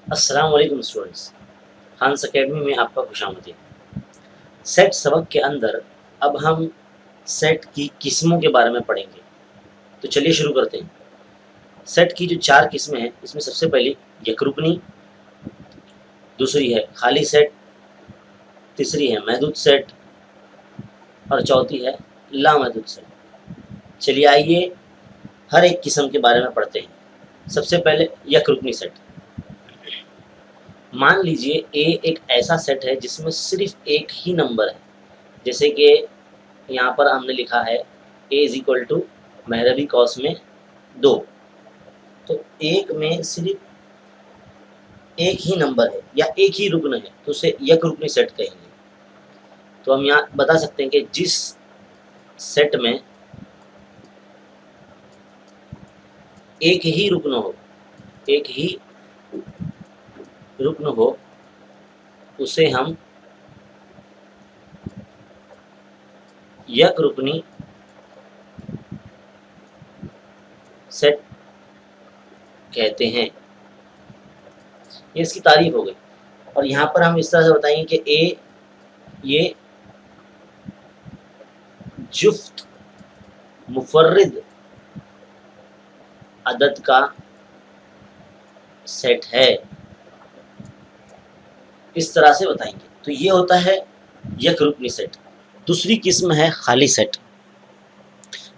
अस्सलाम वालेकुम students, Khans academy में आपका खुशामदीद। सेट सबक के अंदर अब हम सेट की किस्मों के बारे में पढ़ेंगे। तो चलिए शुरू करते हैं। सेट की जो 4 किस्में हैं, इसमें सबसे पहली यकरुकनी, दूसरी है खाली सेट, तीसरी है महदूद सेट और चौथी है लामहदूद सेट। चलिए आइए हर एक किस्म के बारे में पढ़ते हैं। सबसे पहले यकरुकनी सेट। मान लीजिए ए एक ऐसा सेट है जिसमें सिर्फ एक ही नंबर है, जैसे कि यहाँ पर हमने लिखा है ए इज इक्वल टू महरबी कौस में 2। तो एक में सिर्फ एक ही नंबर है या एक ही रुकन है, तो उसे यक रुकनी सेट कहेंगे। तो हम यहाँ बता सकते हैं कि जिस सेट में एक ही रुकन हो, एक ही रुकन हो, उसे हम यक रुकनी सेट कहते हैं। ये इसकी तारीफ हो गई। और यहाँ पर हम इस तरह से बताएंगे कि ए ये जुफ्त मुफर्रिद अदद का सेट है, इस तरह से बताएंगे। तो ये होता है यक रुकनी सेट। दूसरी किस्म है खाली सेट।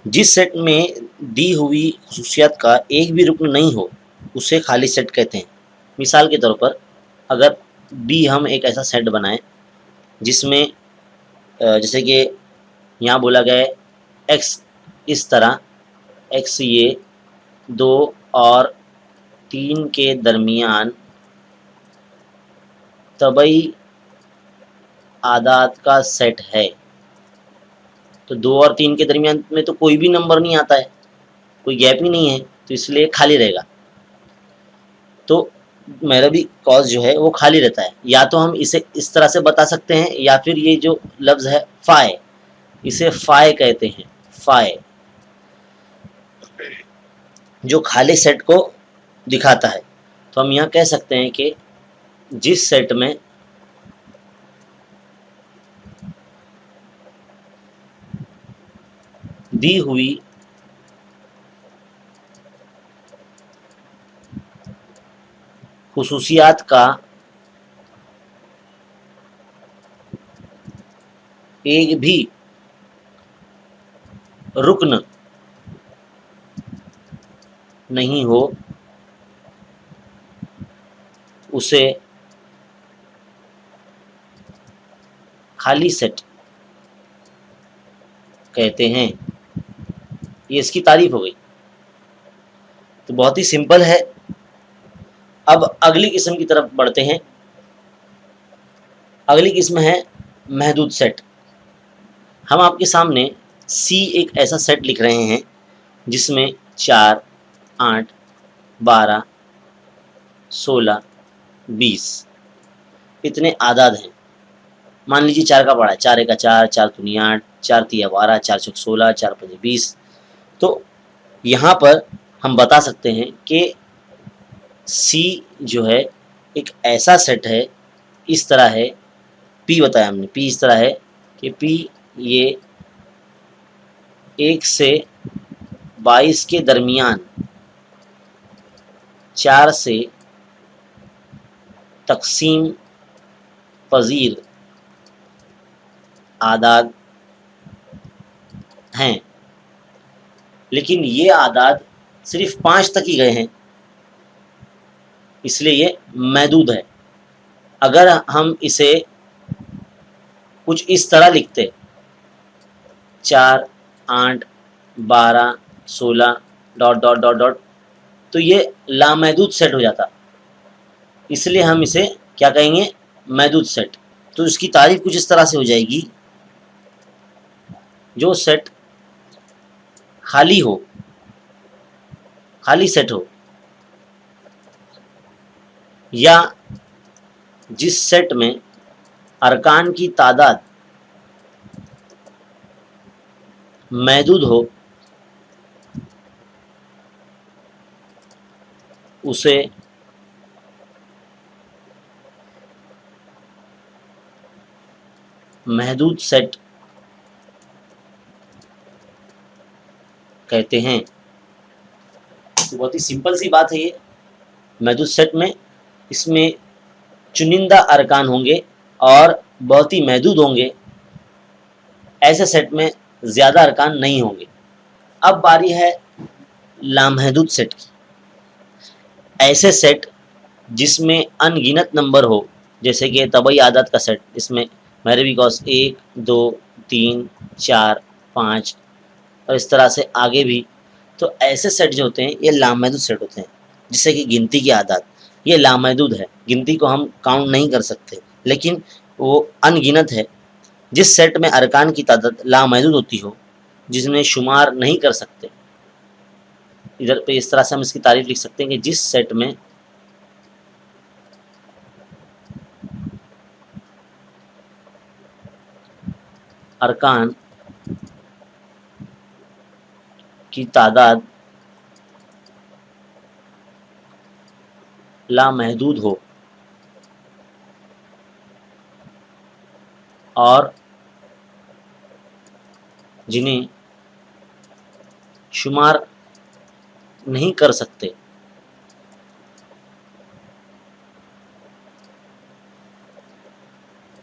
जिस सेट में दी हुई खुसूसियात का एक भी रुकन नहीं हो, उसे खाली सेट कहते हैं। मिसाल के तौर पर अगर बी हम एक ऐसा सेट बनाएं जिसमें जैसे कि यहाँ बोला गया है एक्स इस तरह, एक्स ये 2 और 3 के दरमियान तबई आदाद का सेट है। तो 2 और 3 के दरमियान में तो कोई भी नंबर नहीं आता है, कोई गैप ही नहीं है, तो इसलिए खाली रहेगा। तो महरबी कॉज जो है वो खाली रहता है। या तो हम इसे इस तरह से बता सकते हैं, या फिर ये जो लफ्ज़ है फ़ाए, इसे फ़ाए कहते हैं। फ़ाए जो खाली सेट को दिखाता है। तो हम यहाँ कह सकते हैं कि जिस सेट में दी हुई खुसूसियात का एक भी रुकन नहीं हो, उसे खाली सेट कहते हैं। ये इसकी तारीफ हो गई। तो बहुत ही सिंपल है। अब अगली किस्म की तरफ बढ़ते हैं। अगली किस्म है महदूद सेट। हम आपके सामने सी एक ऐसा सेट लिख रहे हैं जिसमें 4, 8, 12, 16, 20 इतने आदाद हैं। मान लीजिए 4 का पड़ा है, 4 एका 4, 4 दूनी 8, 4 तिया 12, 4 चौक 16, 4 पंजे 20। तो यहाँ पर हम बता सकते हैं कि सी जो है एक ऐसा सेट है, इस तरह है। पी बताया हमने, पी इस तरह है कि पी ये 1 से 22 के दरमियान 4 से तकसीम पजीर आदाद हैं, लेकिन ये आदाद सिर्फ 5 तक ही गए हैं, इसलिए ये महदूद है। अगर हम इसे कुछ इस तरह लिखते 4, 8, 12, 16 डॉट डॉट डॉट डॉट, तो ये लामहदूद सेट हो जाता। इसलिए हम इसे क्या कहेंगे, महदूद सेट। तो इसकी तारीफ कुछ इस तरह से हो जाएगी, जो सेट खाली हो, खाली सेट हो, या जिस सेट में अरकान की तादाद महदूद हो, उसे महदूद सेट कहते हैं। तो बहुत ही सिंपल सी बात है ये। महदूद सेट में इसमें चुनिंदा अरकान होंगे और बहुत ही महदूद होंगे, ऐसे सेट में ज़्यादा अरकान नहीं होंगे। अब बारी है लामहदूद सेट की। ऐसे सेट जिसमें अनगिनत नंबर हो, जैसे कि तबई आदत का सेट, इसमें मेहरबी कॉस 1, 2, 3, 4, 5 और इस तरह से आगे भी। तो ऐसे सेट जो होते हैं ये लामहदूद सेट होते हैं, जिससे कि गिनती की आदत ये लामहदूद है, गिनती को हम काउंट नहीं कर सकते, लेकिन वो अनगिनत है। जिस सेट में अरकान की तादाद लामहदूद होती हो, जिसमें शुमार नहीं कर सकते, इधर पे इस तरह से हम इसकी तारीफ लिख सकते हैं कि जिस सेट में अरकान की तादाद लामहदूद हो और जिन्हें शुमार नहीं कर सकते,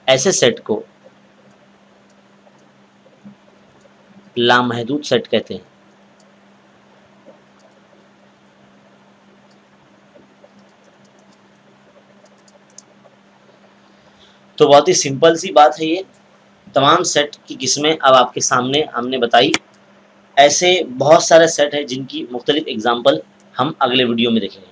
ऐसे सेट को लामहदूद सेट कहते हैं। तो बहुत ही सिंपल सी बात है ये। तमाम सेट की किस्में अब आपके सामने हमने बताई। ऐसे बहुत सारे सेट हैं जिनकी मुख्तलिफ एग्जाम्पल हम अगले वीडियो में देखेंगे।